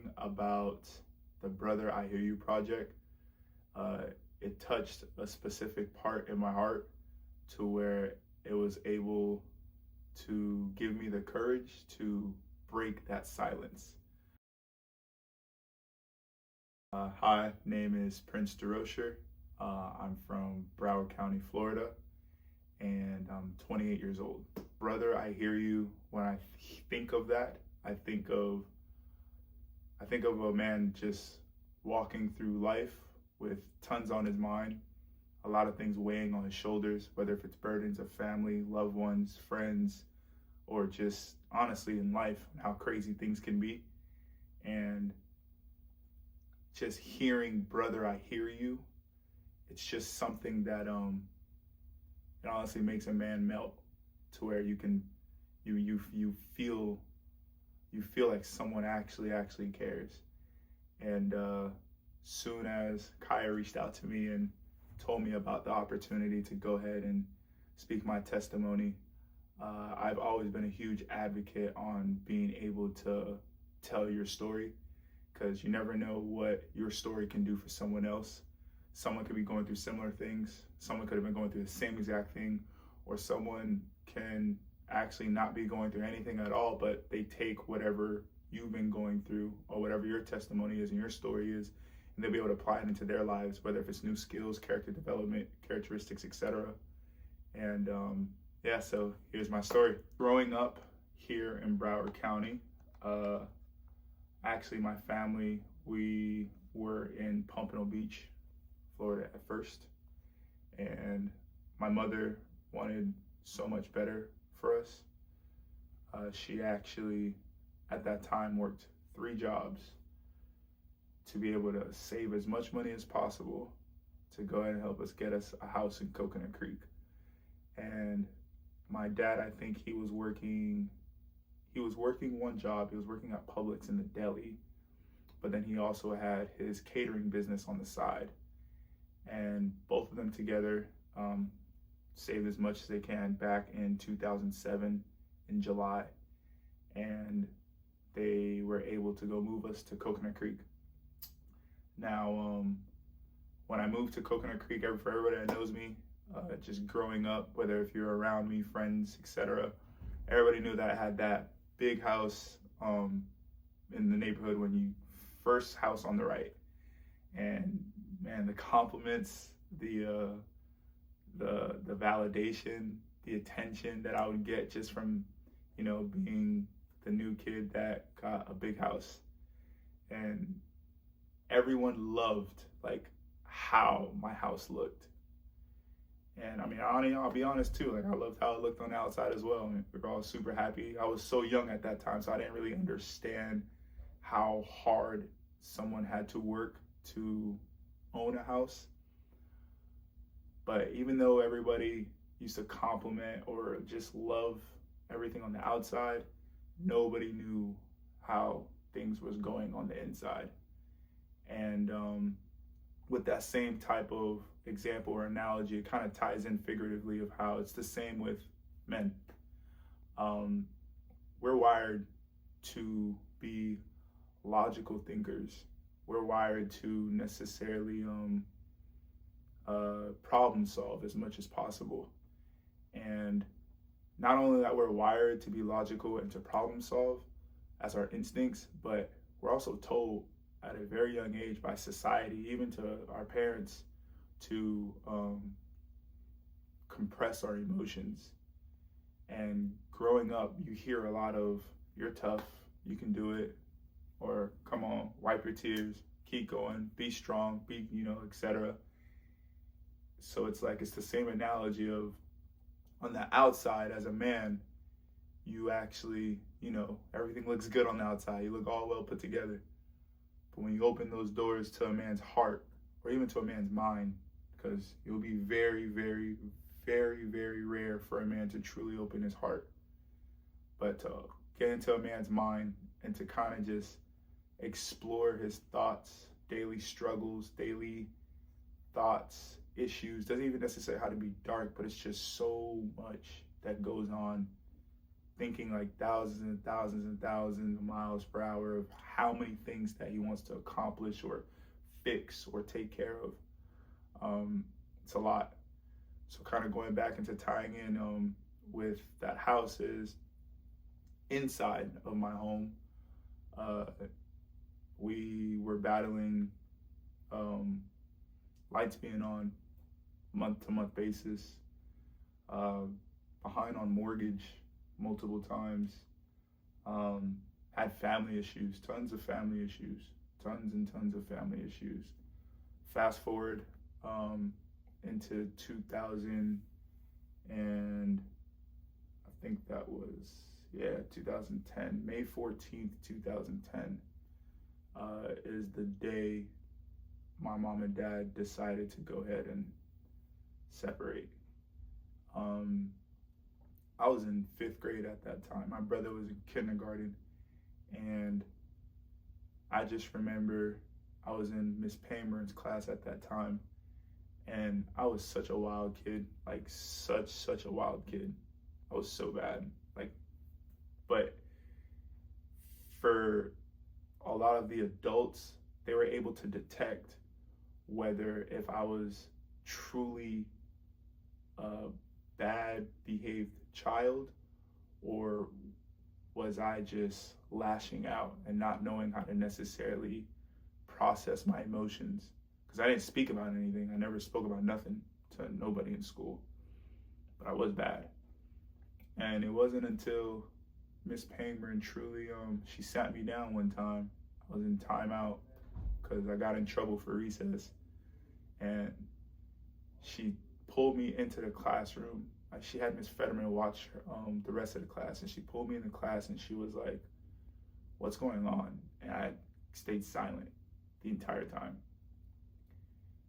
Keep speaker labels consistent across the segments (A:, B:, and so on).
A: something about the Brother I Hear You project. It touched a specific part in my heart to where it was able to give me the courage to break that silence. Hi, name is Prince Doucher. I'm from Broward County, Florida, and I'm 28 years old. Brother, I hear you. When I think of that, I think of a man just walking through life with tons on his mind, a lot of things weighing on his shoulders, whether if it's burdens of family, loved ones, friends, or just honestly in life and how crazy things can be. And just hearing Brother I Hear You, it's just something that it honestly makes a man melt to where you feel like someone actually cares. And soon as Kaya reached out to me and told me about the opportunity to go ahead and speak my testimony, I've always been a huge advocate on being able to tell your story, because you never know what your story can do for someone else. Someone could be going through similar things. Someone could have been going through the same exact thing, or someone can actually not be going through anything at all, but they take whatever you've been going through or whatever your testimony is and your story is, and they'll be able to apply it into their lives, whether if it's new skills, character development, characteristics, etc. And yeah, so here's my story. Growing up here in Broward County, actually my family, we were in Pompano Beach, Florida at first, and my mother wanted so much better for us. She actually at that time worked 3 jobs to be able to save as much money as possible to go ahead and help us get us a house in Coconut Creek. And my dad, I think he was working one job. He was working at Publix in the deli, but then he also had his catering business on the side. And both of them together saved as much as they can back in 2007 in July. And they were able to go move us to Coconut Creek. Now, when I moved to Coconut Creek, for everybody that knows me, just growing up, whether if you're around me, friends, etc., everybody knew that I had that big house in the neighborhood when you first house on the right. And man, the compliments, the validation, the attention that I would get just from, being the new kid that got a big house. And everyone loved like how my house looked. And I mean, I'll be honest too, like I loved how it looked on the outside as well. And we were all super happy. I was so young at that time, so I didn't really understand how hard someone had to work to own a house. But even though everybody used to compliment or just love everything on the outside, nobody knew how things was going on the inside. And with that same type of example or analogy, it kind of ties in figuratively of how it's the same with men. We're wired to be logical thinkers. We're wired to necessarily problem solve as much as possible. And not only that we're wired to be logical and to problem solve as our instincts, but we're also told at a very young age by society, even to our parents, to compress our emotions. And growing up, you hear a lot of, you're tough, you can do it, or come on, wipe your tears, keep going, be strong, be, etc. So it's like, it's the same analogy of, on the outside as a man, you actually, everything looks good on the outside. You look all well put together. But when you open those doors to a man's heart, or even to a man's mind, because it will be very, very, very, very rare for a man to truly open his heart. But to get into a man's mind and to kind of just explore his thoughts, daily struggles, daily thoughts, issues, doesn't even necessarily have to be dark, but it's just so much that goes on thinking like thousands and thousands and thousands of miles per hour of how many things that he wants to accomplish or fix or take care of. It's a lot. So kind of going back into tying in with that house is inside of my home. We were battling lights being on month-to-month basis, behind on mortgage multiple times, had family issues, tons of family issues, tons and tons of family issues. Fast forward into 2000, and I think that was, 2010, May 14th, 2010, is the day my mom and dad decided to go ahead and separate. I was in 5th grade at that time. My brother was in kindergarten, and I just remember I was in Miss Paymer's class at that time, and I was such a wild kid, like such a wild kid. I was so bad, but for a lot of the adults, they were able to detect whether if I was truly a bad behaved child or was I just lashing out and not knowing how to necessarily process my emotions, because I didn't speak about anything. I never spoke about nothing to nobody in school, but I was bad. And it wasn't until Miss Paymer truly, she sat me down one time. I was in timeout because I got in trouble for recess, and she pulled me into the classroom. She had Miss Fetterman watch the rest of the class, and she pulled me in the class, and she was like, "What's going on?" And I stayed silent the entire time.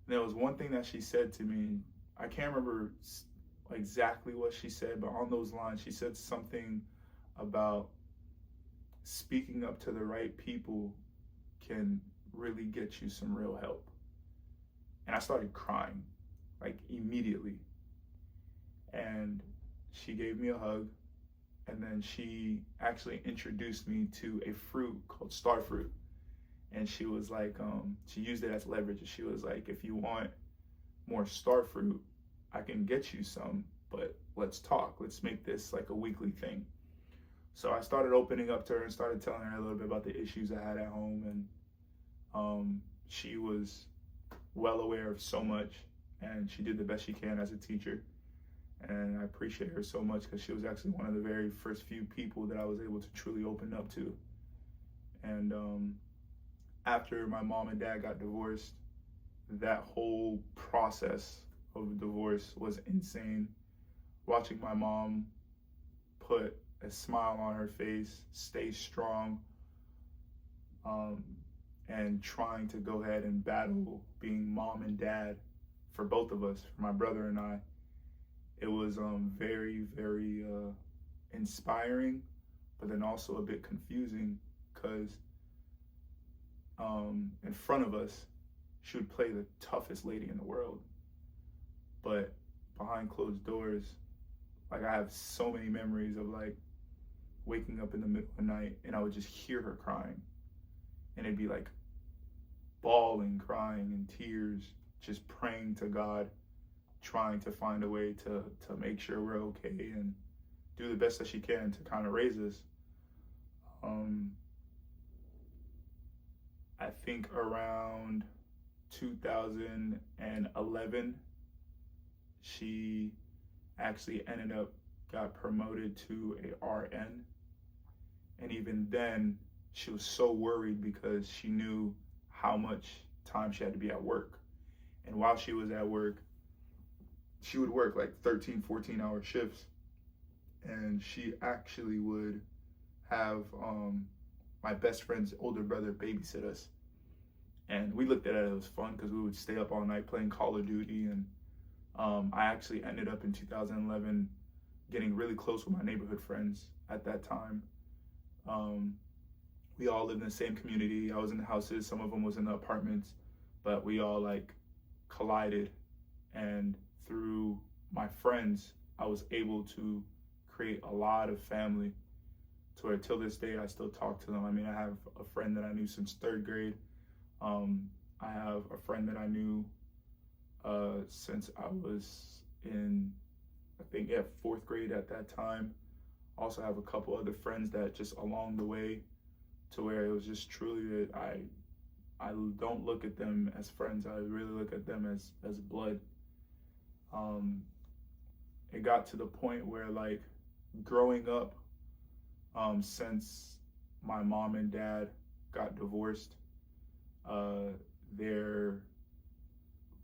A: And there was one thing that she said to me. I can't remember exactly what she said, but on those lines, she said something about speaking up to the right people can really get you some real help. And I started crying, like immediately. And she gave me a hug, and then she actually introduced me to a fruit called star fruit. And she was like, she used it as leverage. And she was like, if you want more star fruit, I can get you some, but let's talk. Let's make this like a weekly thing. So I started opening up to her and started telling her a little bit about the issues I had at home, and she was well aware of so much, and she did the best she can as a teacher. And I appreciate her so much because she was actually one of the very first few people that I was able to truly open up to. And after my mom and dad got divorced, that whole process of divorce was insane. Watching my mom put a smile on her face, stay strong, and trying to go ahead and battle being mom and dad for both of us, for my brother and I. It was very, very inspiring, but then also a bit confusing, because in front of us, she would play the toughest lady in the world, but behind closed doors, like I have so many memories of like waking up in the middle of the night and I would just hear her crying, and it'd be like bawling, crying in tears, just praying to God, trying to find a way to make sure we're okay and do the best that she can to kind of raise us. I think around 2011, she actually got promoted to a RN. And even then, she was so worried because she knew how much time she had to be at work. And while she was at work, she would work like 13, 14-hour shifts. And she actually would have my best friend's older brother babysit us. And we looked at it as fun because we would stay up all night playing Call of Duty. And I actually ended up in 2011 getting really close with my neighborhood friends at that time. We all lived in the same community. I was in the houses, some of them was in the apartments, but we all like collided. And through my friends, I was able to create a lot of family to where till this day I still talk to them. I mean, I have a friend that I knew since 3rd grade. I have a friend that I knew since I was in, I think, 4th grade at that time. Also have a couple other friends that just along the way, to where it was just truly that I don't look at them as friends. I really look at them as blood. It got to the point where, like, growing up, since my mom and dad got divorced, the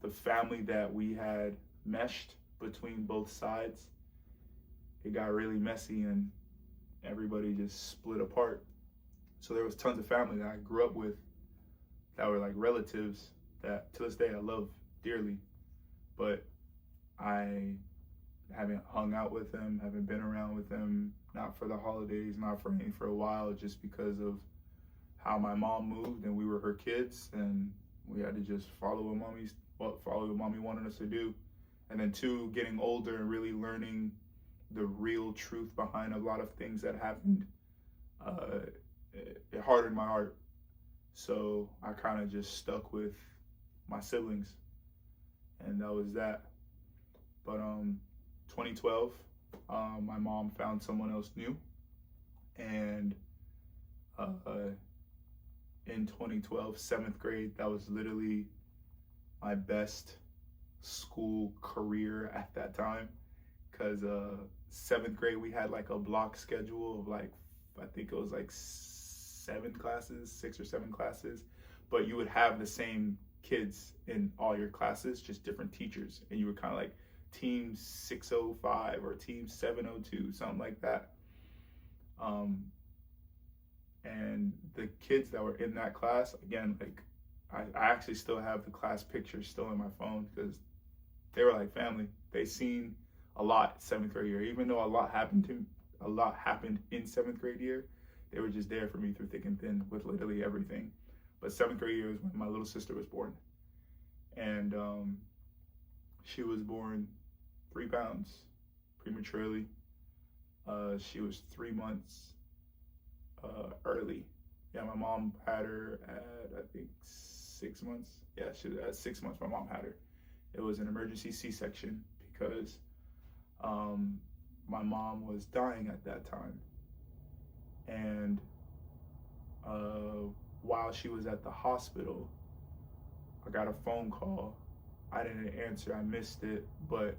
A: family that we had meshed between both sides, it got really messy and everybody just split apart. So there was tons of family that I grew up with that were like relatives that to this day I love dearly, but I haven't hung out with them, haven't been around with them, not for the holidays, not for anything, for a while, just because of how my mom moved and we were her kids and we had to just follow what mommy wanted us to do. And then 2, getting older and really learning the real truth behind a lot of things that happened, it hardened my heart. So I kind of just stuck with my siblings, and that was that. But 2012, my mom found someone else new, and in 2012, 7th grade, that was literally my best school career at that time, because 7th grade we had like a block schedule of like, I think it was like 7 classes, 6 or 7 classes, but you would have the same kids in all your classes, just different teachers, and you were kind of like team 605 or team 702, something like that. And the kids that were in that class, again, like I actually still have the class pictures still in my phone, because they were like family. They seen a lot 7th grade year, even though a lot happened in 7th grade year. They were just there for me through thick and thin with literally everything. But 7th grade year is when my little sister was born, and she was born 3 pounds prematurely. She was 3 months early. Yeah, my mom had her at, I think, 6 months. Yeah, she was at 6 months. My mom had her. It was an emergency C-section because my mom was dying at that time. And while she was at the hospital, I got a phone call. I didn't answer, I missed it, but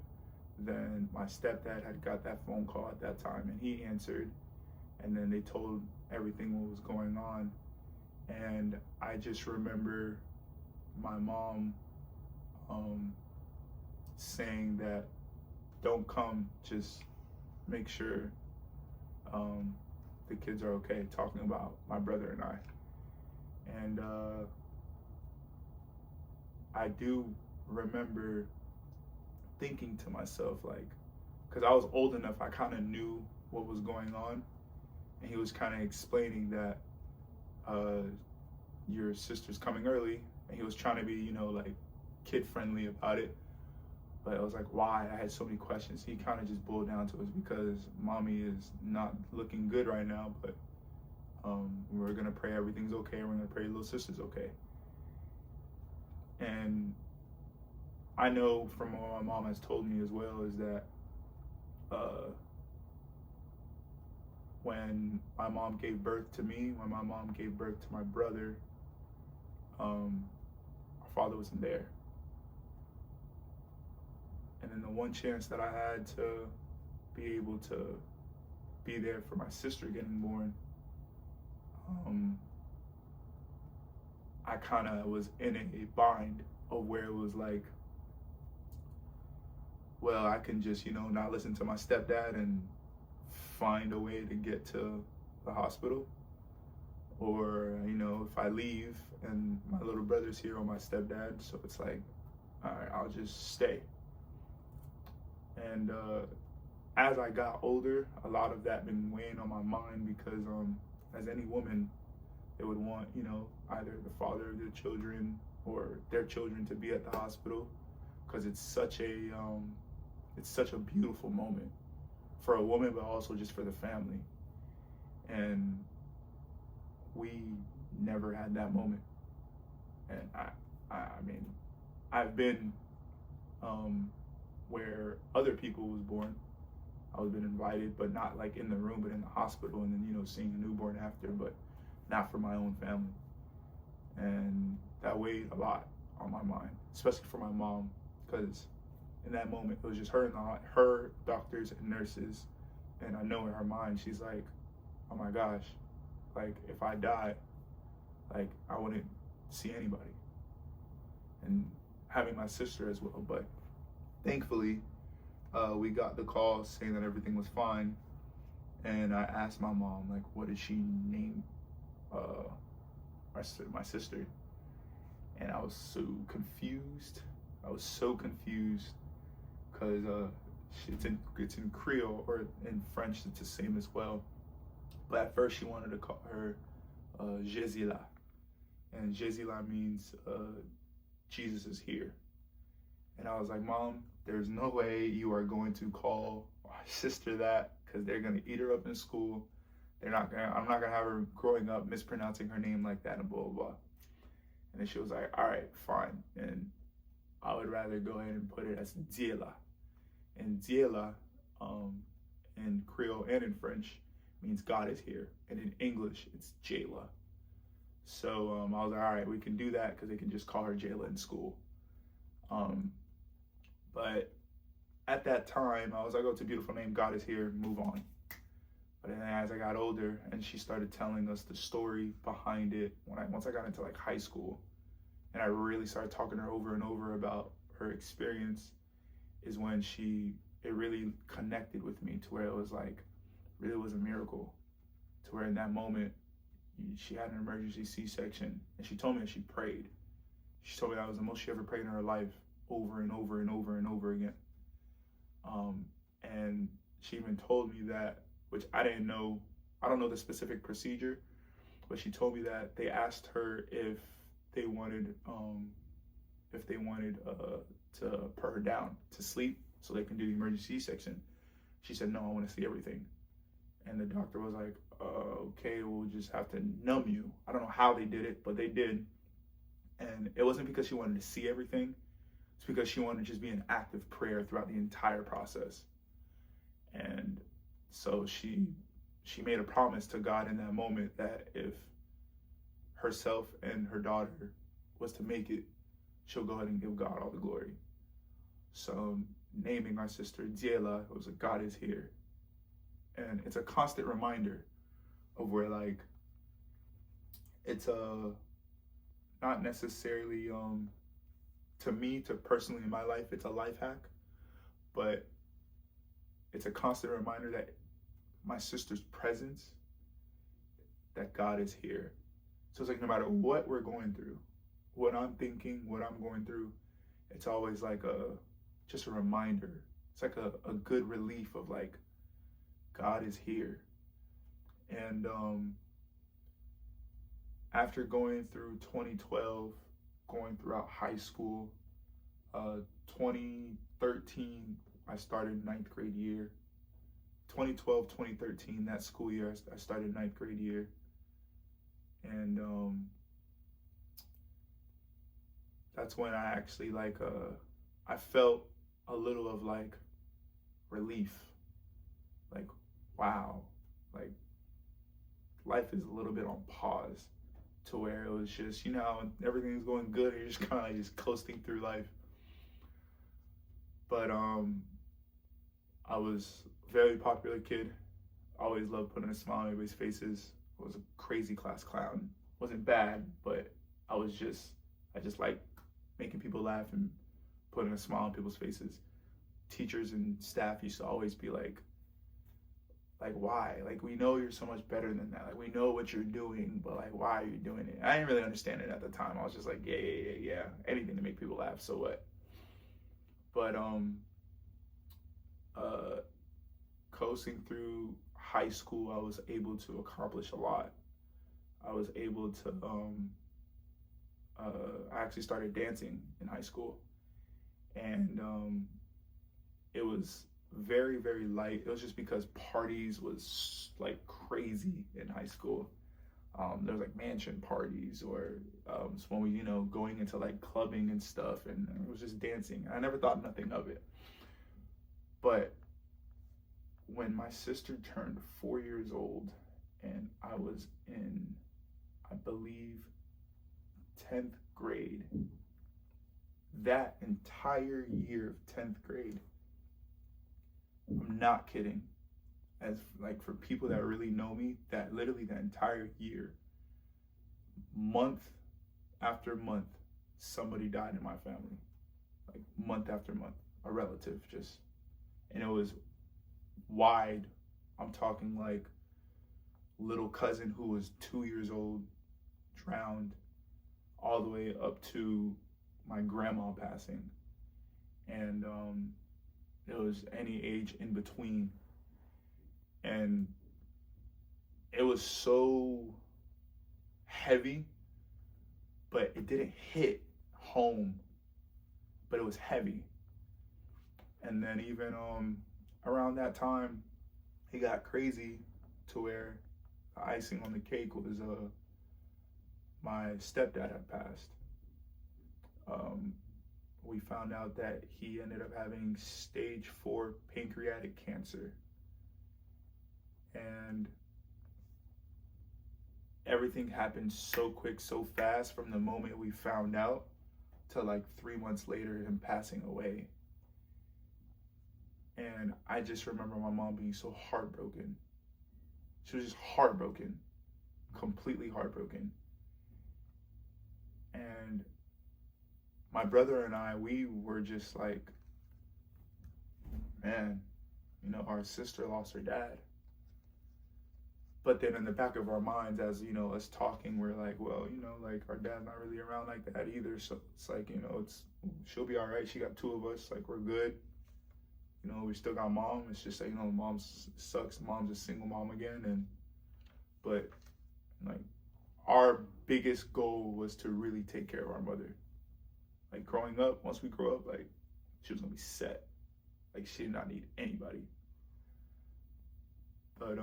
A: then my stepdad had got that phone call at that time, and he answered, and then they told everything what was going on. And I just remember my mom saying that, don't come, just make sure the kids are okay, talking about my brother and I. And I do remember thinking to myself, like, because I was old enough, I kind of knew what was going on, and he was kind of explaining that your sister's coming early, and he was trying to be, you know, like kid friendly about it. But I was like, why? I had so many questions. He kind of just boiled down to, it's because mommy is not looking good right now, but we're gonna pray everything's okay, and we're gonna pray little sister's okay. And I know from what my mom has told me as well is that when my mom gave birth to me, when my mom gave birth to my brother, our father wasn't there. And then the one chance that I had to be able to be there for my sister getting born, I kind of was in a bind of where it was like, well, I can just, you know, not listen to my stepdad and find a way to get to the hospital. Or, you know, if I leave and my little brother's here on my stepdad, so it's like, all right, I'll just stay. And as I got older, a lot of that been weighing on my mind, because as any woman, they would want, you know, either the father of their children or their children to be at the hospital, because it's such a beautiful moment for a woman, but also just for the family. And we never had that moment. And I mean, I've been where other people was born. I was been invited, but not like in the room, but in the hospital, and then, you know, seeing a newborn after, but not for my own family. And that weighed a lot on my mind, especially for my mom, because in that moment, it was just her and her doctors and nurses. And I know in her mind, she's like, oh my gosh, like if I die, like I wouldn't see anybody. And having my sister as well. But thankfully, we got the call saying that everything was fine. And I asked my mom, like, what did she name my sister? And I was so confused. Because it's in Creole, or in French it's the same as well. But at first she wanted to call her Jésus. And Jésus means Jesus is here. And I was like, Mom, there's no way you are going to call my sister that, because they're gonna eat her up in school. I'm not gonna have her growing up mispronouncing her name like that and blah, blah, blah. And then she was like, all right, fine. And I would rather go ahead and put it as Diela. And Diela, in Creole and in French, means God is here. And in English, it's Jayla. So I was like, all right, we can do that, because they can just call her Jayla in school. But at that time, I was like, oh, it's a beautiful name. God is here. Move on. But then as I got older, and she started telling us the story behind it, once I got into like high school, and I really started talking to her over and over about her experience, is when it really connected with me, to where it was like, really was a miracle. To where in that moment, she had an emergency C-section, and she told me that she prayed. She told me that was the most she ever prayed in her life, over and over and over and over again. And she even told me that, which I didn't know, I don't know the specific procedure, but she told me that they asked her if they wanted to put her down to sleep so they can do the emergency C-section. She said, no, I want to see everything. And the doctor was like, okay, we'll just have to numb you. I don't know how they did it, but they did. And it wasn't because she wanted to see everything. It's because she wanted to just be in active prayer throughout the entire process. And so she made a promise to God in that moment that if herself and her daughter was to make it, she'll go ahead and give God all the glory. So naming our sister Diela, it was like, God is here. And it's a constant reminder of where, like, it's not necessarily, to me, to personally in my life, it's a life hack, but it's a constant reminder that my sister's presence, that God is here. So it's like, no matter what we're going through, what I'm thinking, what I'm going through, it's always like just a reminder. It's like a good relief of like, God is here. And after going through 2012, going throughout high school, 2013, I started 9th grade year. 2012, 2013, that school year, I started 9th grade year. And that's when I actually like, I felt a little of like relief. Like, wow, like life is a little bit on pause, to where it was just, you know, everything's going good and you're just kind of like just coasting through life. But I was a very popular kid. Always loved putting a smile on everybody's faces. I was a crazy class clown. Wasn't bad, but I just liked making people laugh and putting a smile on people's faces. Teachers and staff used to always be like, why? Like, we know you're so much better than that. Like, we know what you're doing, but like, why are you doing it? I didn't really understand it at the time. I was just like, yeah. Anything to make people laugh, so what? But coasting through high school, I was able to accomplish a lot. I was able to, I actually started dancing in high school. And it was very, very light. It was just because parties was like crazy in high school. There was like mansion parties, or so when we, going into like clubbing and stuff, and it was just dancing. I never thought nothing of it. But when my sister turned 4 years old, and I was in, I believe, 10th grade, that entire year of 10th grade, I'm not kidding, as like for people that really know me, that literally the entire year, month after month, somebody died in my family. Like month after month, a relative just, and it was wide. I'm talking like little cousin who was 2 years old drowned, all the way up to my grandma passing, and it was any age in between. And it was so heavy, but it didn't hit home, but it was heavy. And then even around that time, it got crazy to where the icing on the cake was my stepdad had passed. We found out that he ended up having stage 4 pancreatic cancer. And everything happened so quick, so fast, from the moment we found out to like 3 months later, him passing away. And I just remember my mom being so heartbroken. She was just heartbroken, completely heartbroken. And my brother and I, we were just like, man, our sister lost her dad. But then in the back of our minds, as us talking, we're like, well, like our dad's not really around like that either. So it's like, she'll be all right. She got 2 of us, like we're good. We still got mom. It's just like, mom sucks. Mom's a single mom again. But like our biggest goal was to really take care of our mother. Like growing up, once we grow up, like she was gonna be set. Like she did not need anybody. But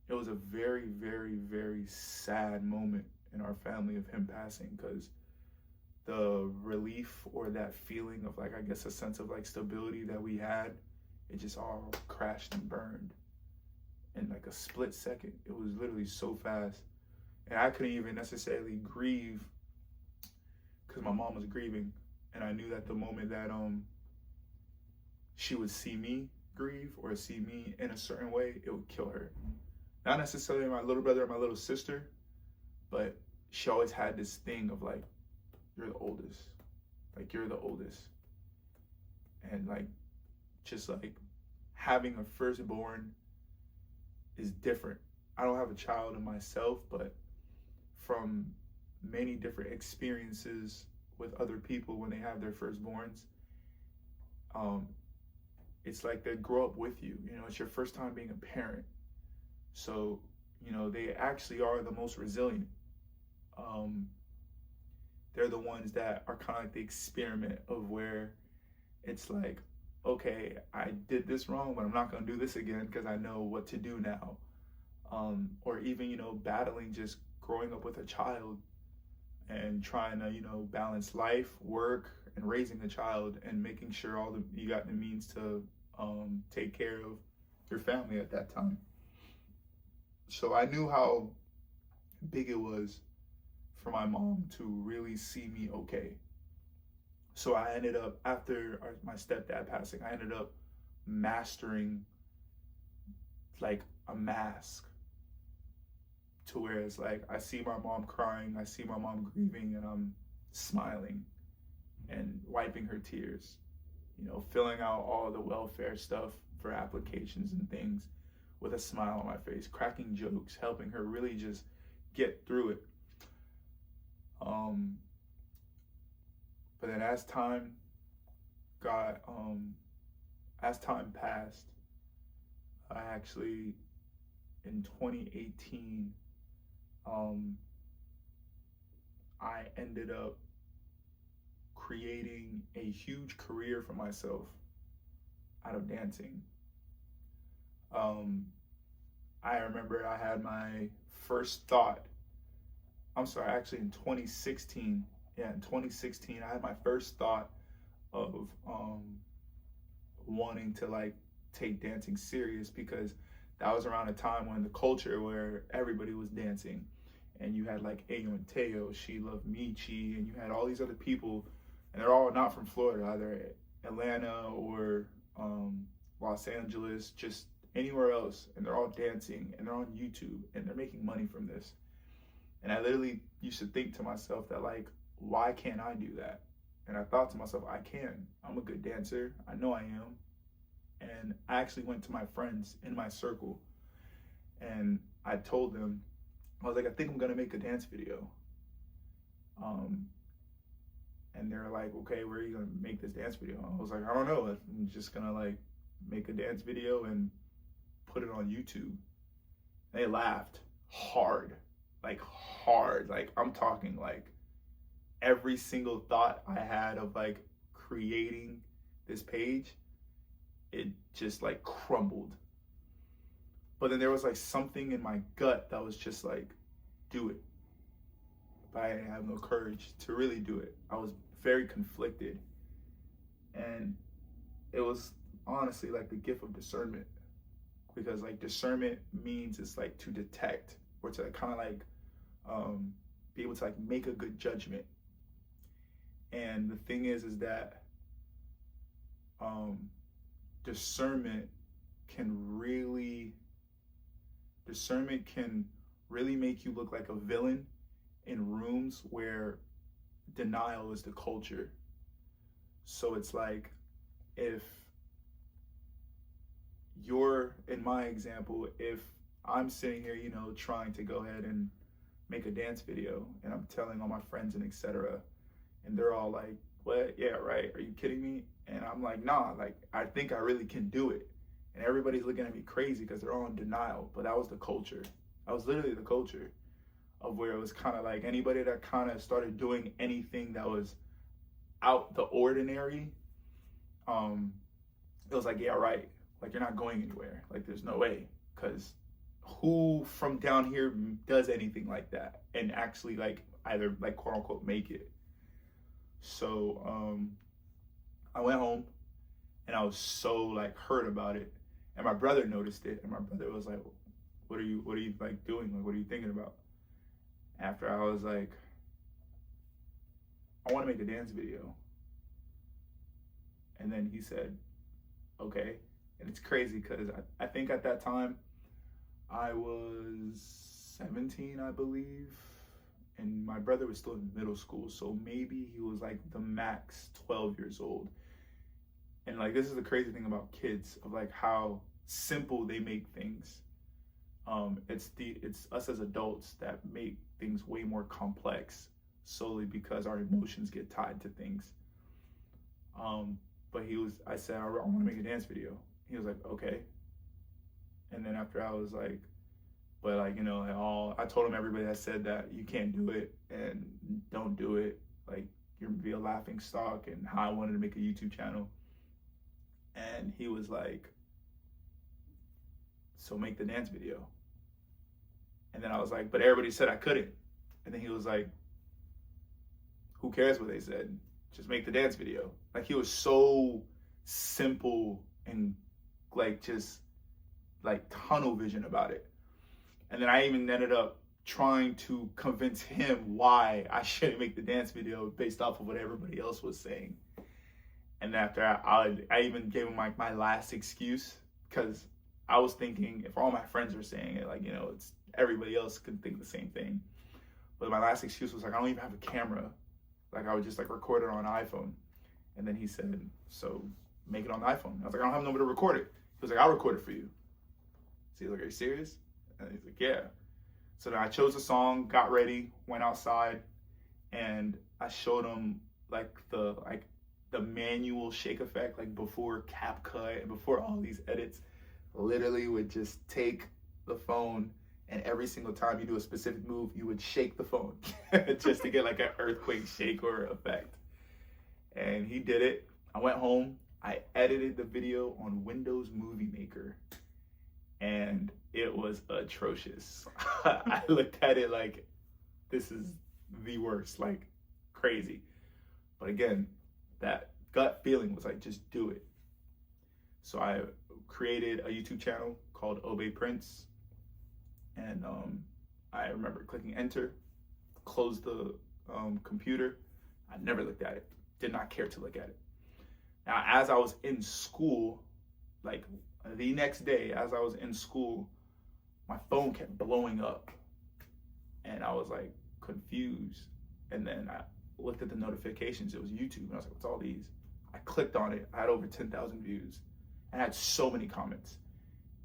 A: it was a very, very, very sad moment in our family of him passing, because the relief or that feeling of like, I guess, a sense of like stability that we had, it just all crashed and burned in like a split second. It was literally so fast. And I couldn't even necessarily grieve because my mom was grieving. And I knew that the moment that she would see me grieve or see me in a certain way, it would kill her. Not necessarily my little brother or my little sister, but she always had this thing of like, you're the oldest. Like, you're the oldest. And like, just like having a firstborn is different. I don't have a child in myself, but from many different experiences with other people when they have their firstborns, it's like they grow up with you. It's your first time being a parent. So, they actually are the most resilient. They're the ones that are kind of like the experiment of where it's like, okay, I did this wrong, but I'm not going to do this again because I know what to do now. Or even, battling just growing up with a child and trying to, balance life, work, and raising a child and making sure you got the means to take care of your family at that time. So I knew how big it was for my mom to really see me okay. So I ended up, after my stepdad passing, I ended up mastering like a mask, to where it's like, I see my mom crying, I see my mom grieving, and I'm smiling and wiping her tears, filling out all the welfare stuff for applications and things with a smile on my face, cracking jokes, helping her really just get through it. But then as time passed, I actually, in 2018, I ended up creating a huge career for myself out of dancing. I remember I had my first thought. I'm sorry, actually in 2016. Yeah, in 2016, I had my first thought of wanting to like take dancing serious, because that was around a time when the culture where everybody was dancing, and you had like Ayo and Teo, She Love Michi, and you had all these other people, and they're all not from Florida, either Atlanta or Los Angeles, just anywhere else, and they're all dancing, and they're on YouTube, and they're making money from this. And I literally used to think to myself that like, why can't I do that? And I thought to myself, I can. I'm a good dancer. I know I am. And I actually went to my friends in my circle, and I told them, I was like, I think I'm gonna make a dance video. And they're like, okay, where are you gonna make this dance video? I was like, I don't know. I'm just gonna like make a dance video and put it on YouTube. They laughed hard. Like I'm talking like every single thought I had of like creating this page, it just like crumbled. But then there was like something in my gut that was just like, do it. But I didn't have no courage to really do it. I was very conflicted. And it was honestly like the gift of discernment. Because like discernment means it's like to detect, or to kind of like be able to like make a good judgment. And the thing is that discernment can really make you look like a villain in rooms where denial is the culture. So it's like, if you're, in my example, if I'm sitting here, trying to go ahead and make a dance video, and I'm telling all my friends and etc., and they're all like, what? Yeah, right. Are you kidding me? And I'm like, nah, like, I think I really can do it. And everybody's looking at me crazy because they're all in denial. But that was the culture. That was literally the culture of where it was kind of like anybody that kind of started doing anything that was out the ordinary, it was like, yeah, right. Like, you're not going anywhere. Like, there's no way. Because who from down here does anything like that and actually like either like quote unquote make it? So I went home, and I was so like hurt about it, and my brother noticed it, and my brother was like, what are you like doing? Like, what are you thinking about? After I was like, I want to make a dance video. And then he said, okay. And it's crazy because I think at that time I was 17, I believe, and my brother was still in middle school, so maybe he was like the max 12 years old. And like, this is the crazy thing about kids, of like how simple they make things. It's us as adults that make things way more complex, solely because our emotions get tied to things. But I said, I want to make a dance video. He was like, okay. And then after I was like, but like, I told him everybody that said that you can't do it and don't do it. Like, you're gonna be a laughing stock, and how I wanted to make a YouTube channel. And he was like, so make the dance video. And then I was like, but everybody said I couldn't. And then he was like, who cares what they said? Just make the dance video. Like, he was so simple and like just like tunnel vision about it. And then I even ended up trying to convince him why I shouldn't make the dance video based off of what everybody else was saying. And after I even gave him like my last excuse, because I was thinking, if all my friends are saying it, like, it's everybody else could think the same thing. But my last excuse was like, I don't even have a camera. Like, I would just like record it on an iPhone. And then he said, so make it on the iPhone. I was like, I don't have nobody to record it. He was like, I'll record it for you. So he's like, are you serious? And he's like, yeah. So then I chose a song, got ready, went outside, and I showed him like the manual shake effect, like before CapCut and before all these edits. Literally would just take the phone, and every single time you do a specific move, you would shake the phone just to get like an earthquake shake or effect. And he did it. I went home, I edited the video on Windows Movie Maker, and it was atrocious. I looked at it like, this is the worst, like crazy. But again, that gut feeling was like, just do it. So I created a YouTube channel called Obey Prince, and I remember clicking enter, closed the computer. I never looked at it, did not care to look at it. Now, as I was in school, like the next day, as I was in school, my phone kept blowing up, and I was like confused. And then I looked at the notifications. It was YouTube, and I was like, what's all these? I clicked on it. I had over 10,000 views, and I had so many comments.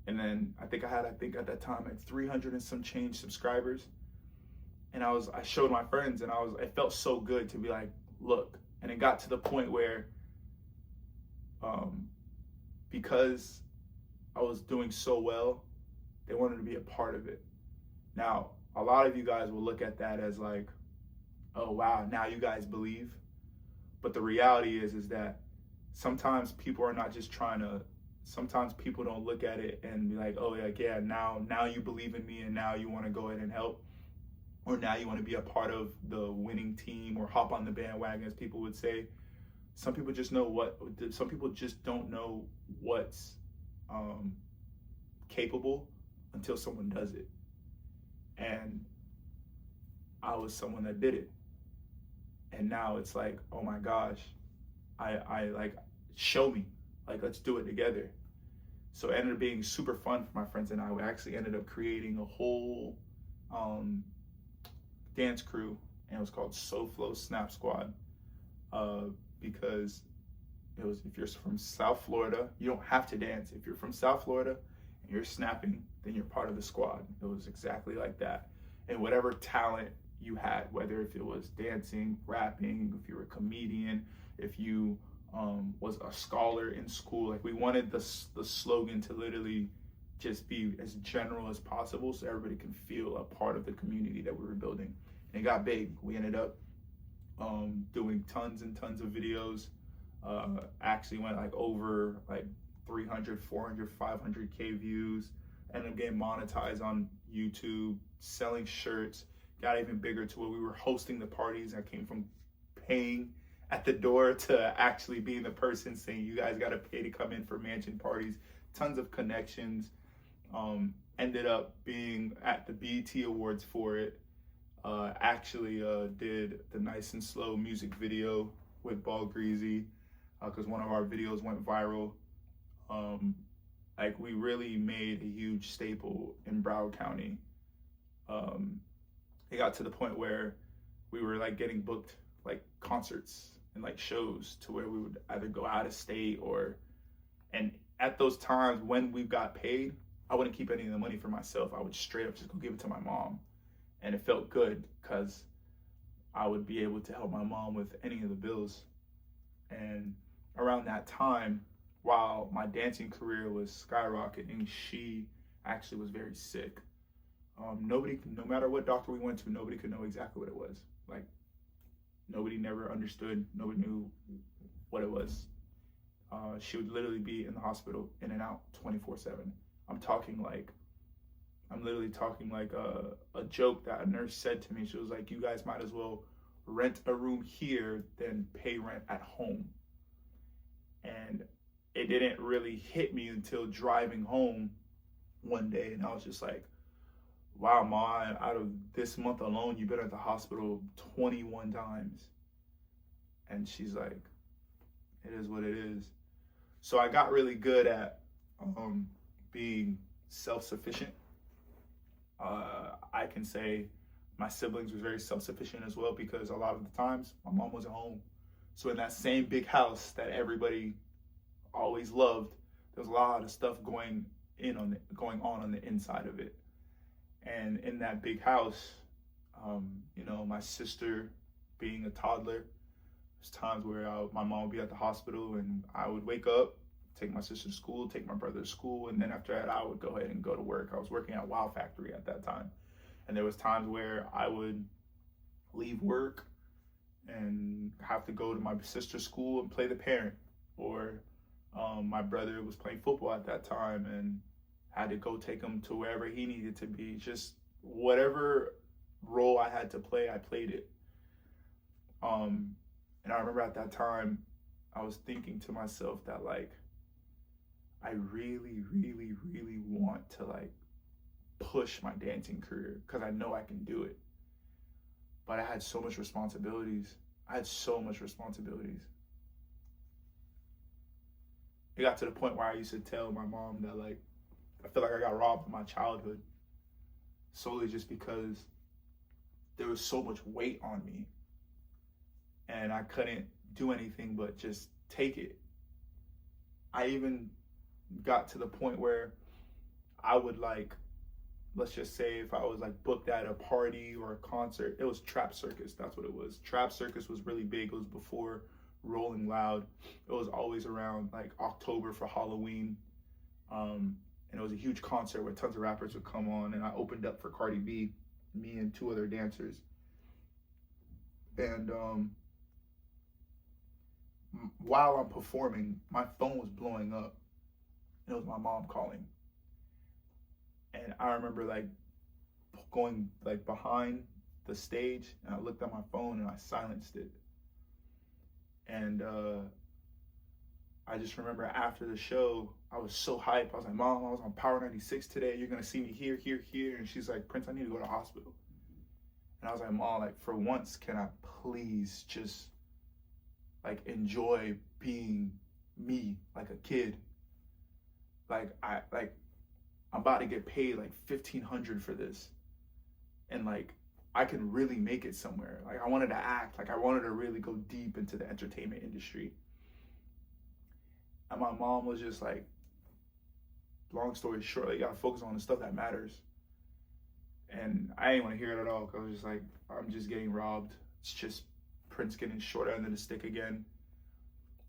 A: And then I think at that time I had 300 and some change subscribers. And I showed my friends, and it felt so good to be like, look. And it got to the point where, because I was doing so well, they wanted to be a part of it. Now, a lot of you guys will look at that as like, oh wow, now you guys believe. But the reality is that sometimes people are not just sometimes people don't look at it and be like, oh yeah, now you believe in me, and now you want to go ahead and help, or now you want to be a part of the winning team, or hop on the bandwagon, as people would say. Some people just don't know what's capable until someone does it. And I was someone that did it. And now it's like, oh my gosh, I like, show me, like, let's do it together. So it ended up being super fun for my friends and I. We actually ended up creating a whole dance crew, and it was called SoFlo Snap Squad, because it was, if you're from South Florida, you don't have to dance. If you're from South Florida and you're snapping, then you're part of the squad. It was exactly like that. And whatever talent you had, whether if it was dancing, rapping, if you were a comedian, if you was a scholar in school, like, we wanted the slogan to literally just be as general as possible, so everybody can feel a part of the community that we were building. And it got big. We ended up doing tons and tons of videos. Actually went like over like 300, 400, 500K views. Ended up getting monetized on YouTube, selling shirts. Got even bigger to where we were hosting the parties. I came from paying at the door to actually being the person saying, you guys got to pay to come in for mansion parties. Tons of connections. Ended up being at the BET Awards for it. Actually did the Nice and Slow music video with Ball Greasy, because one of our videos went viral. Like, we really made a huge staple in Broward County. It got to the point where we were like getting booked like concerts and like shows, to where we would either go out of state and at those times when we got paid, I wouldn't keep any of the money for myself. I would straight up just go give it to my mom. And it felt good because I would be able to help my mom with any of the bills. And around that time, while my dancing career was skyrocketing, she actually was very sick. No matter what doctor we went to, nobody could know exactly what it was. Like, nobody never understood. Nobody knew what it was. She would literally be in the hospital, in and out, 24/7. I'm literally talking like a joke that a nurse said to me. She was like, you guys might as well rent a room here than pay rent at home. And it didn't really hit me until driving home one day, and I was just like, wow, Ma, out of this month alone, you've been at the hospital 21 times. And she's like, it is what it is. So I got really good at being self-sufficient. I can say my siblings were very self-sufficient as well, because a lot of the times my mom wasn't home. So in that same big house that everybody always loved, there was a lot of stuff going on the inside of it. And in that big house, my sister being a toddler, there's times where my mom would be at the hospital, and I would wake up, take my sister to school, take my brother to school, and then after that, I would go ahead and go to work. I was working at Wow Factory at that time. And there was times where I would leave work and have to go to my sister's school and play the parent, or My brother was playing football at that time and had to go take him to wherever he needed to be. Just whatever role I had to play, I played it. And I remember at that time, I was thinking to myself that like, I really, really, really want to like push my dancing career because I know I can do it. But I had so much responsibilities. It got to the point where I used to tell my mom that like, I feel like I got robbed of my childhood solely just because there was so much weight on me and I couldn't do anything but just take it. I even got to the point where I would like, let's just say if I was like booked at a party or a concert, it was Trap Circus, that's what it was. Trap Circus was really big. It was before Rolling Loud. It was always around like October for Halloween. And it was a huge concert where tons of rappers would come on, and I opened up for Cardi B, me and 2 other dancers. And while I'm performing, my phone was blowing up. It was my mom calling. And I remember like going like behind the stage, and I looked at my phone and I silenced it. And I just remember after the show, I was so hyped. I was like, Mom, I was on Power 96 today. You're gonna see me here, here, here. And she's like, Prince, I need to go to the hospital. And I was like, Mom, like for once, can I please just like enjoy being me, like a kid? I'm about to get paid like $1,500 for this, and like I can really make it somewhere. Like I wanted to act, like I wanted to really go deep into the entertainment industry. And my mom was just like, long story short, like, you gotta focus on the stuff that matters. And I didn't want to hear it at all, because I was just like, I'm just getting robbed. It's just Prince getting short end of the stick again.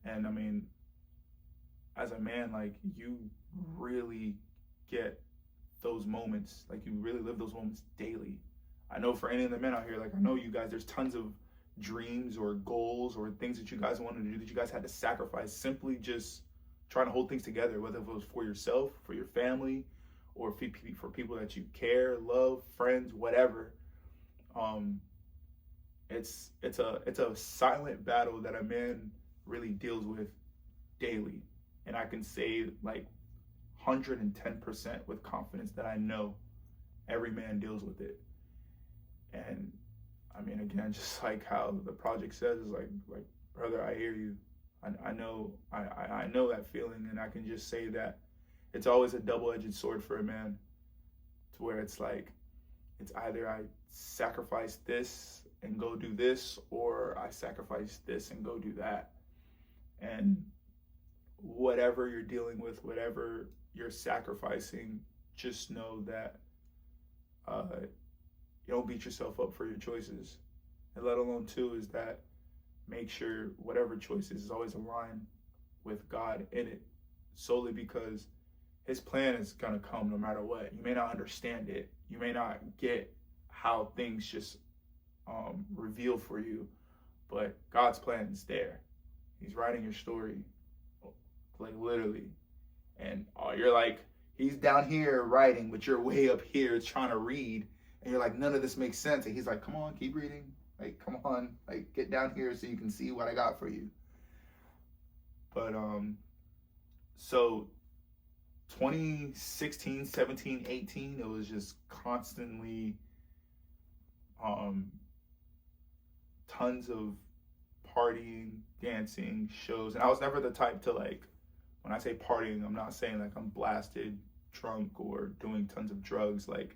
A: And I mean, as a man, like you really get those moments, like you really live those moments daily. I know for any of the men out here, like I know you guys, there's tons of dreams or goals or things that you guys wanted to do that you guys had to sacrifice simply just trying to hold things together, whether it was for yourself, for your family, or for people that you care, love, friends, whatever. It's a silent battle that a man really deals with daily. And I can say like 110% with confidence that I know every man deals with it. And I mean, again, just like how the project says, is like brother, I hear you. I know that feeling, and I can just say that it's always a double-edged sword for a man, to where it's like, it's either I sacrifice this and go do this, or I sacrifice this and go do that. And whatever you're dealing with, whatever you're sacrificing, just know that you don't beat yourself up for your choices. And let alone too is that make sure whatever choices is always aligned with God in it, solely because his plan is gonna come no matter what. You may not understand it. You may not get how things just reveal for you, but God's plan is there. He's writing your story, like literally. And you're like, he's down here writing, but you're way up here trying to read. And you're like, none of this makes sense. And he's like, come on, keep reading. Like, come on, like get down here so you can see what I got for you. But so 2016, 17, 18, it was just constantly tons of partying, dancing, shows. And I was never the type to like, when I say partying, I'm not saying like I'm blasted, drunk, or doing tons of drugs. Like,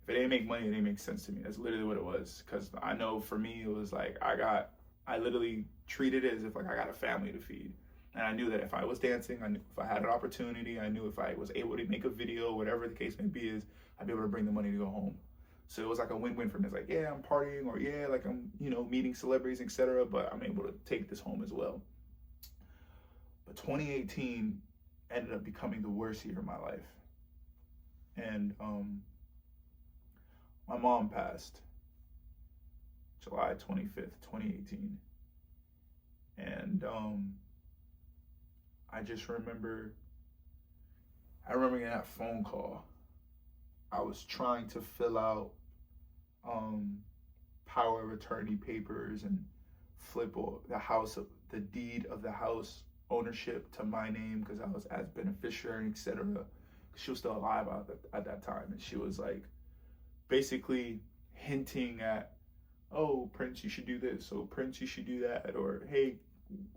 A: if it didn't make money, it didn't make sense to me. That's literally what it was. Because I know for me, it was like I literally treated it as if like I got a family to feed. And I knew that if I was dancing, I knew if I had an opportunity, I knew if I was able to make a video, whatever the case may be, is I'd be able to bring the money to go home. So it was like a win-win for me. It's like, yeah, I'm partying, or yeah, like I'm, meeting celebrities, etc. But I'm able to take this home as well. But 2018 ended up becoming the worst year of my life. And my mom passed July 25th, 2018. And I just remember, I remember getting that phone call. I was trying to fill out power of attorney papers and flip the house, the deed of the house ownership to my name because I was as beneficiary, etc. She was still alive at that time, and she was like basically hinting at, oh, Prince, you should do this. Oh, Prince, you should do that. Or, hey,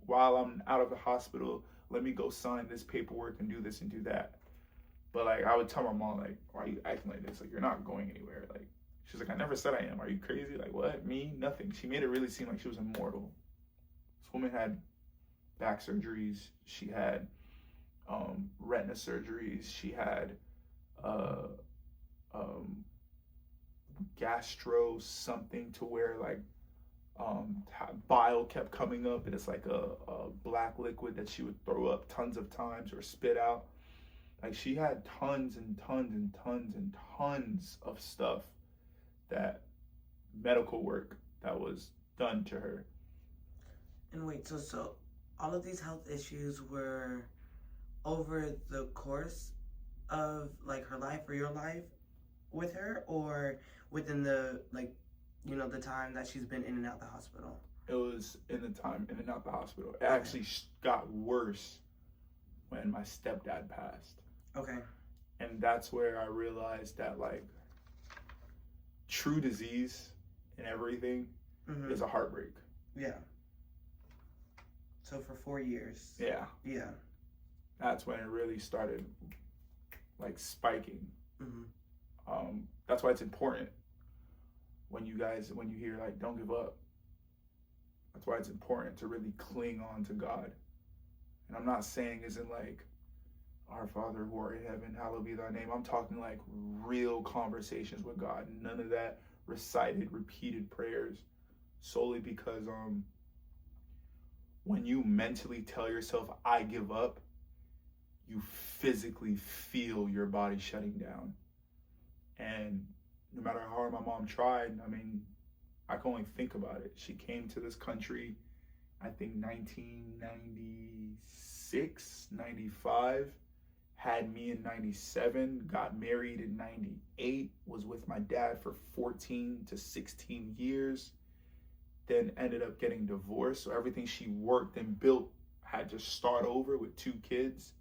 A: while I'm out of the hospital, let me go sign this paperwork and do this and do that. But like, I would tell my mom, like, why are you acting like this? Like, you're not going anywhere. Like, she's like, I never said I am. Are you crazy? Like, what? Me? Nothing. She made it really seem like she was immortal. This woman had back surgeries. She had retina surgeries. She had gastro something to where like bile kept coming up, and it's like a black liquid that she would throw up tons of times or spit out. Like, she had tons and tons and tons and tons of stuff, that medical work that was done to her.
B: And wait, so all of these health issues were over the course of like her life or your life with her, or within the the time that she's been in and out the hospital?
A: It was in the time in and out the hospital. It actually got worse when my stepdad passed.
B: Okay.
A: And that's where I realized that like true disease and everything is a heartbreak.
B: Yeah. So for 4 years.
A: Yeah.
B: Yeah.
A: That's when it really started like spiking. That's why it's important when you hear like, don't give up. That's why it's important to really cling on to God. And I'm not saying isn't like, our Father who art in heaven, hallowed be thy name. I'm talking like real conversations with God. None of that recited, repeated prayers, solely because when you mentally tell yourself, I give up, you physically feel your body shutting down. And no matter how hard my mom tried, I mean, I can only think about it. She came to this country, I think 1996, 95, had me in 97, got married in 98, was with my dad for 14 to 16 years, then ended up getting divorced. So everything she worked and built had to start over with 2 kids.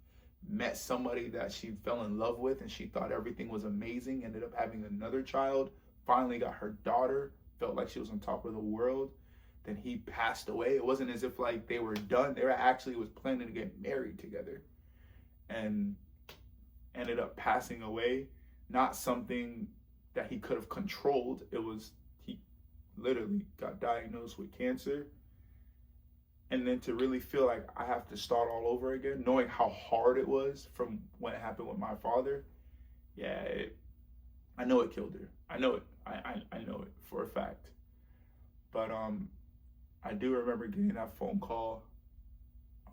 A: Met somebody that she fell in love with and she thought everything was amazing, ended up having another child, finally got her daughter, felt like she was on top of the world. Then he passed away. It wasn't as if like they were done. They were actually was planning to get married together. And ended up passing away. Not something that he could have controlled. It was, he literally got diagnosed with cancer. And then to really feel like I have to start all over again, knowing how hard it was from when it happened with my father, I know it killed her. I know it. I know it for a fact. But I do remember getting that phone call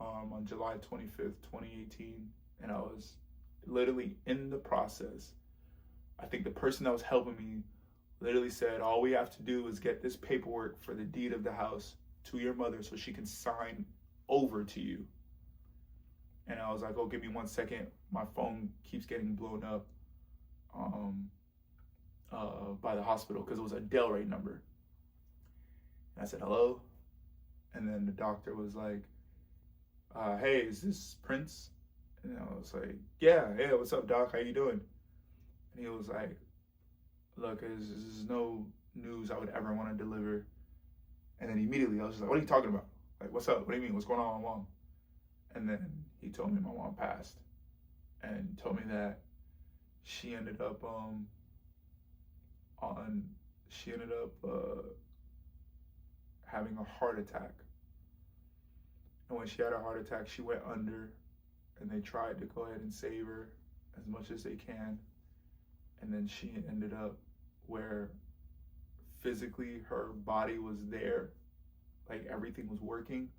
A: on July 25th, 2018, and I was literally in the process. I think the person that was helping me literally said, all we have to do is get this paperwork for the deed of the house to your mother so she can sign over to you. And I was like, oh, give me 1 second. My phone keeps getting blown up by the hospital because it was a Delray number. And I said, hello? And then the doctor was like, hey, is this Prince? And I was like, yeah, what's up, doc? How you doing? And he was like, look, this is no news I would ever want to deliver. And then immediately I was just like, what are you talking about? Like, what's up? What do you mean? What's going on with my mom? And then he told me my mom passed and told me that she ended up having a heart attack. And when she had a heart attack, she went under, and they tried to go ahead and save her as much as they can. And then she ended up where physically her body was there, like everything was working,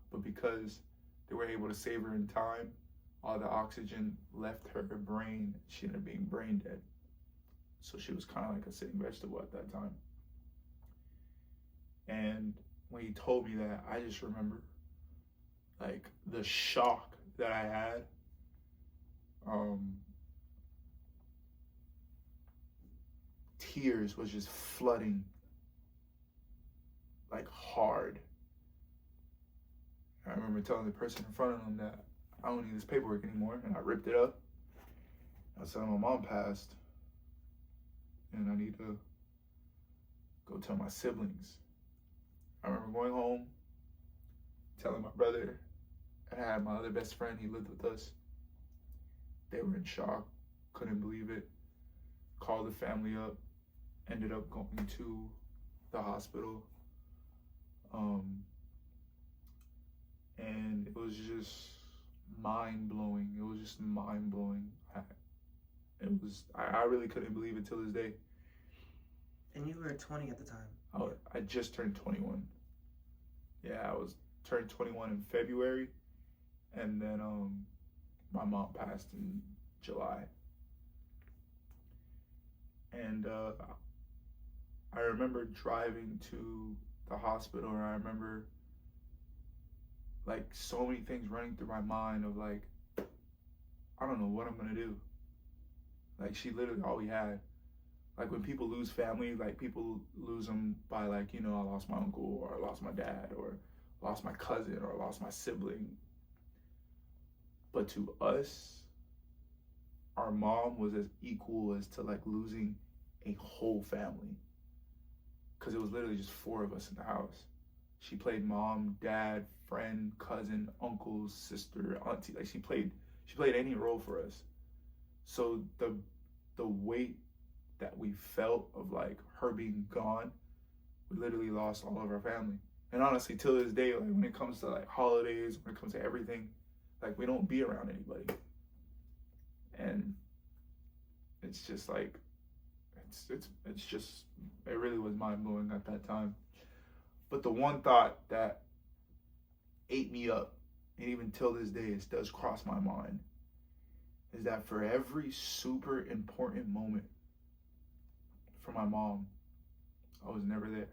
A: but because they were able to save her in time, all the oxygen left her brain. She ended up being brain dead. So she was kind of like a sitting vegetable at that time. And when he told me that, I just remember like the shock that I had, tears was just flooding like hard. I remember telling the person in front of them that I don't need this paperwork anymore, and I ripped it up. I was telling my mom passed, and I need to go tell my siblings. I remember going home, telling my brother, and I had my other best friend, he lived with us. They were in shock, couldn't believe it. Called the family up, ended up going to the hospital. And it was just mind-blowing. It was just mind-blowing. I really couldn't believe it till this day.
B: And you were 20 at the time.
A: I just turned 21. Yeah, I was turned 21 in February, and then my mom passed in July. And I remember driving to the hospital, and I remember like so many things running through my mind of like, I don't know what I'm gonna do. Like, she literally all we had. Like, when people lose family, like, people lose them by like, you know, I lost my uncle, or I lost my dad, or lost my cousin, or lost my sibling. But to us, our mom was as equal as to like losing a whole family. Because it was literally just 4 of us in the house. She played mom, dad, friend, cousin, uncle, sister, auntie. Like, she played any role for us. So the weight that we felt of like her being gone, we literally lost all of our family. And honestly, till this day, like when it comes to like holidays, when it comes to everything, like we don't be around anybody. And it's just like, it really was mind-blowing at that time. But the one thought that ate me up, and even till this day it does cross my mind, is that for every super important moment for my mom, I was never there.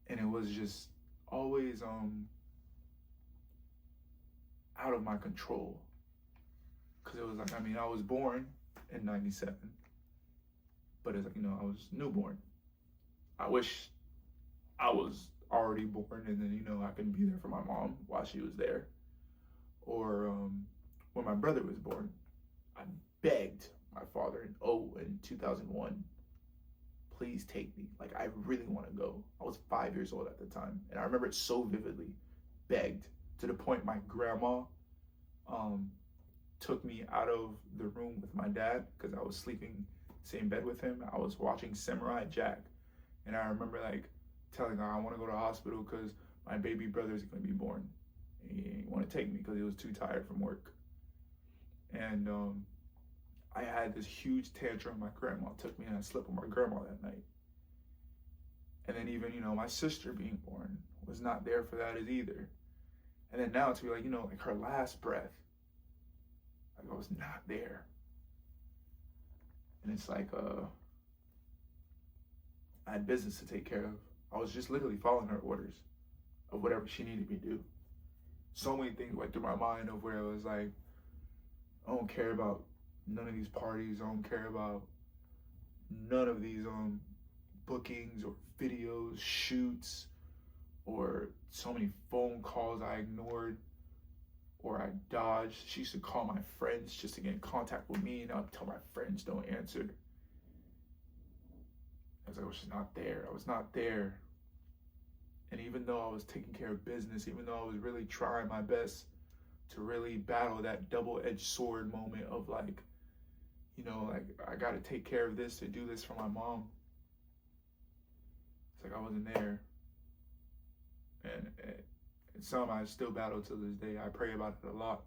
A: And it was just always out of my control. Because it was like, I mean, I was born in 97, but it's like, you know, I was newborn. I wish I was already born, and then, you know, I could be there for my mom while she was there. Or when my brother was born, I begged my father in 2001, please take me. Like, I really want to go. I was 5 years old at the time, and I remember it so vividly. Begged to the point my grandma took me out of the room with my dad because I was sleeping same bed with him. I was watching Samurai Jack, and I remember like telling her I want to go to the hospital because my baby brother's going to be born. He didn't want to take me because he was too tired from work. And I had this huge tantrum. My grandma took me, and I slept with my grandma that night. And then even, you know, my sister being born was not there for that either. And then now to be like, you know, like her last breath, like I was not there. And it's like, I had business to take care of. I was just literally following her orders of whatever she needed me to do. So many things went through my mind of where it was like, I don't care about none of these parties. I don't care about none of these bookings or videos, shoots, or so many phone calls I ignored or I dodged. She used to call my friends just to get in contact with me, and I'd tell my friends don't answer. I was like, I was just not there. I was not there. And even though I was taking care of business, even though I was really trying my best to really battle that double-edged sword moment of like, you know, like I got to take care of this to do this for my mom. It's like I wasn't there. And it's something I still battle to this day. I pray about it a lot.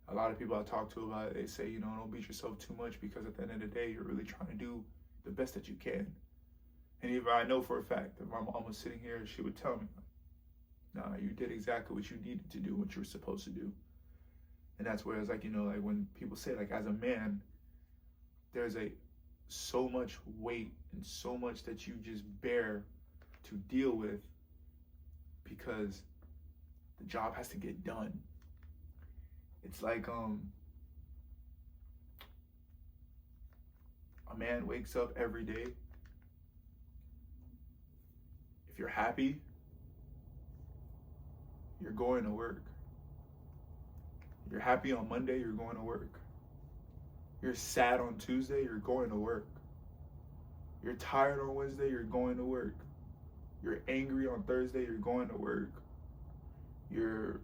A: A lot of people I talk to about it, they say, you know, don't beat yourself too much because at the end of the day, you're really trying to do the best that you can. And even I know for a fact that my mom was sitting here, she would tell me, nah, you did exactly what you needed to do, what you were supposed to do. And that's where it's like, you know, like when people say, like, as a man, there's so much weight and so much that you just bear to deal with because The job has to get done. It's like a man wakes up every day. If you're happy, you're going to work. You're happy on Monday, you're going to work. You're sad on Tuesday, you're going to work. You're tired on Wednesday, you're going to work. You're angry on Thursday, you're going to work. You're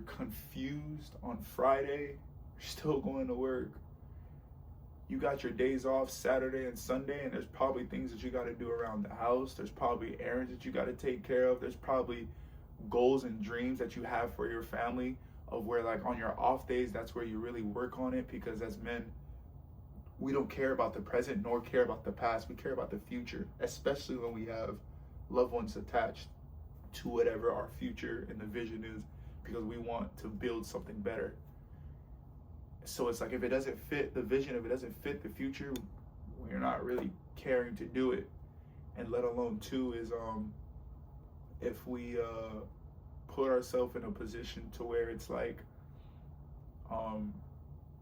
A: confused on Friday, you're still going to work. You got your days off Saturday and Sunday, and there's probably things that you got to do around the house. There's probably errands that you got to take care of. There's probably goals and dreams that you have for your family, of where like on your off days, that's where you really work on it, because as men, we don't care about the present nor care about the past. We care about the future, especially when we have loved ones attached to whatever our future and the vision is, because we want to build something better. So it's like, if it doesn't fit the vision, if it doesn't fit the future, we're not really caring to do it. And let alone too is if we put ourselves in a position to where it's like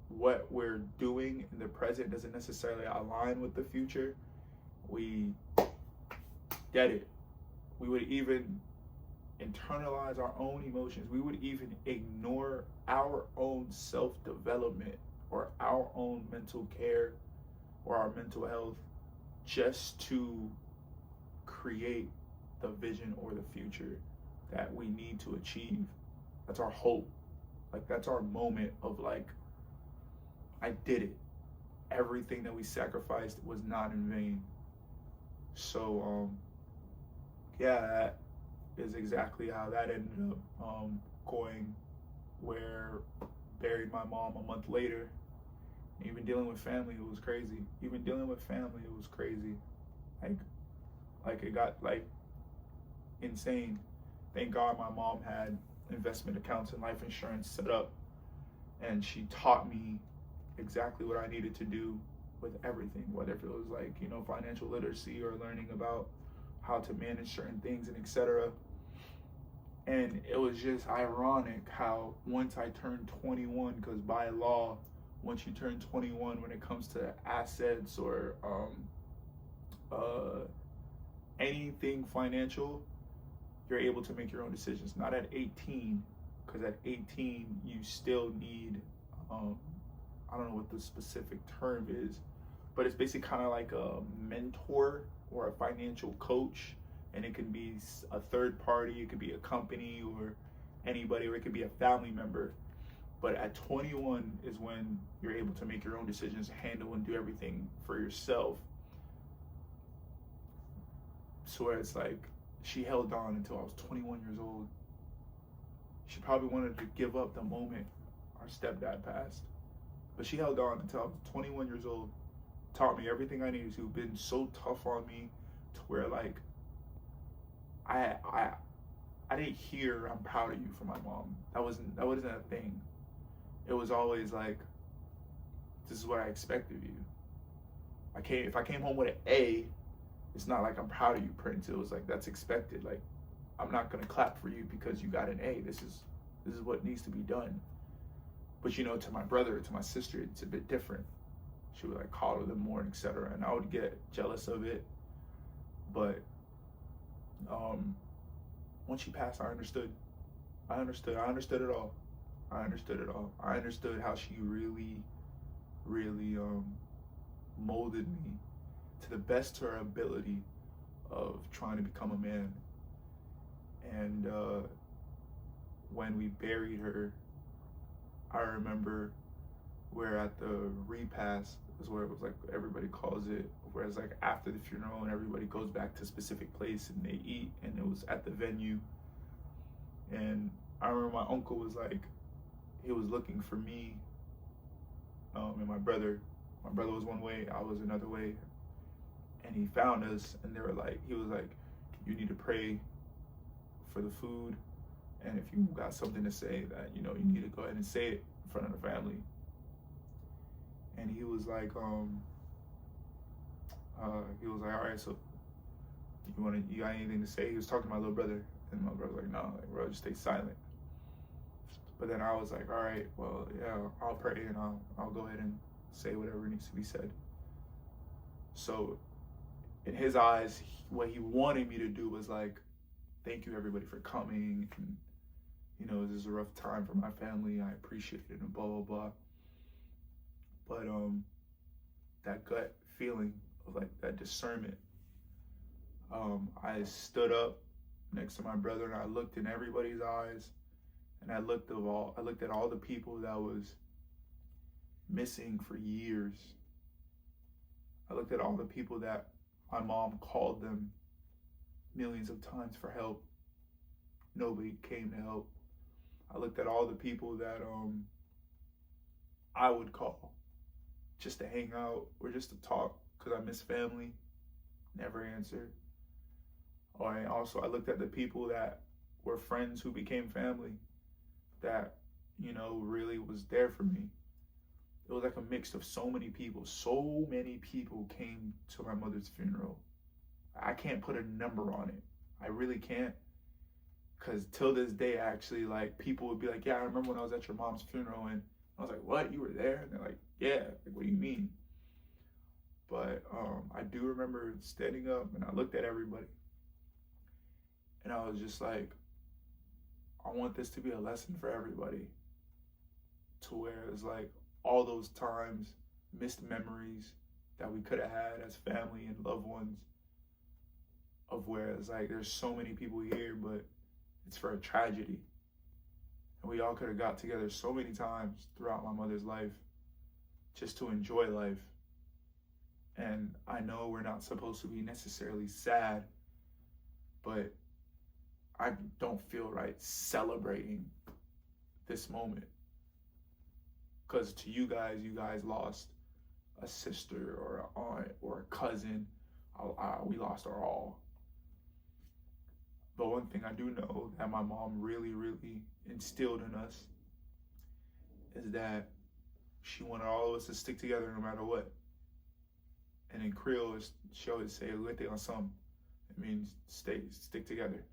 A: what we're doing in the present doesn't necessarily align with the future, we get it. We would even internalize our own emotions. We would even ignore our own self-development or our own mental care or our mental health just to create the vision or the future that we need to achieve. That's our hope. Like, that's our moment of like, I did it. Everything that we sacrificed was not in vain. So yeah, that is exactly how that ended up going, where buried my mom a month later. Even dealing with family, it was crazy. Even dealing with family, it was crazy. Like it got like insane. Thank God my mom had investment accounts and life insurance set up, and she taught me exactly what I needed to do with everything, whether if it was like, you know, financial literacy or learning about how to manage certain things and etc. And it was just ironic how once I turned 21, because by law, once you turn 21, when it comes to assets or anything financial, you're able to make your own decisions. Not at 18, because at 18 you still need I don't know what the specific term is, but it's basically kind of like a mentor or a financial coach, and it can be a third party, it could be a company or anybody, or it could be a family member. But at 21 is when you're able to make your own decisions, handle and do everything for yourself. So where it's like, she held on until I was 21 years old. She probably wanted to give up the moment our stepdad passed, but she held on until I was 21 years old, taught me everything I needed to, been so tough on me to where like, I didn't hear "I'm proud of you" from my mom. That wasn't a thing. It was always like, this is what I expect of you. If I came home with an A, it's not like "I'm proud of you, Prince." It was like, that's expected. Like, I'm not gonna clap for you because you got an A. This is what needs to be done. But you know, to my brother, to my sister, it's a bit different. She would like coddle them more, etc. And I would get jealous of it. But once she passed, I understood it all. I understood how she really molded me to the best of her ability of trying to become a man. And when we buried her, I remember where at the repast is where it was like, everybody calls it, whereas like after the funeral and everybody goes back to a specific place and they eat, and it was at the venue. And I remember my uncle was like, he was looking for me and my brother. My brother was one way, I was another way. And he found us, and they were like, he was like, you need to pray for the food, and if you got something to say, that, you know, you need to go ahead and say it in front of the family. And he was like, all right, so you got anything to say? He was talking to my little brother, and my brother was like, no, like, bro, just stay silent. But then I was like, all right, well, yeah, I'll pray and I'll go ahead and say whatever needs to be said. So in his eyes, what he wanted me to do was like, thank you everybody for coming. And, you know, this is a rough time for my family. I appreciate it and blah, blah, blah. But that gut feeling of like that discernment, I stood up next to my brother and I looked in everybody's eyes, and I looked at all the people that was missing for years. I looked at all the people that my mom called them millions of times for help. Nobody came to help. I looked at all the people that I would call just to hang out or just to talk because I miss family. Never answered. I looked at the people that were friends who became family that, you know, really was there for me. It was like a mix of so many people. So many people came to my mother's funeral. I can't put a number on it. I really can't. Because till this day, actually, like, people would be like, yeah, I remember when I was at your mom's funeral. And I was like, what? You were there? And they're like, yeah. Like, what do you mean? But I do remember standing up and I looked at everybody. And I was just like, I want this to be a lesson for everybody. To where it's like all those times, missed memories that we could have had as family and loved ones, of where it's like there's so many people here, but it's for a tragedy. And we all could have got together so many times throughout my mother's life just to enjoy life. And I know we're not supposed to be necessarily sad, but I don't feel right celebrating this moment. Because to you guys lost a sister or an aunt or a cousin. We lost our all. But one thing I do know that my mom really, really instilled in us is that she wanted all of us to stick together no matter what. And in Creole, she always say, "Lete ensemble." It means stick together.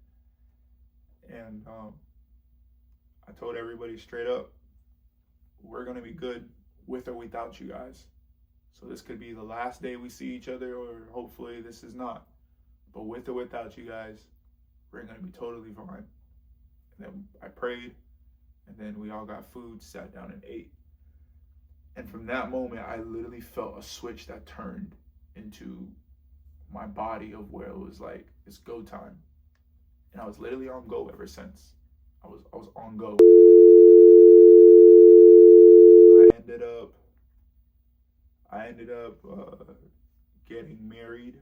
A: And I told everybody straight up, we're gonna be good with or without you guys. So this could be the last day we see each other, or hopefully this is not. But with or without you guys, we're gonna be totally fine. And then I prayed, and then we all got food, sat down and ate. And from that moment, I literally felt a switch that turned into my body of where it was like, it's go time. And I was literally on go ever since. I was on go. I ended up getting married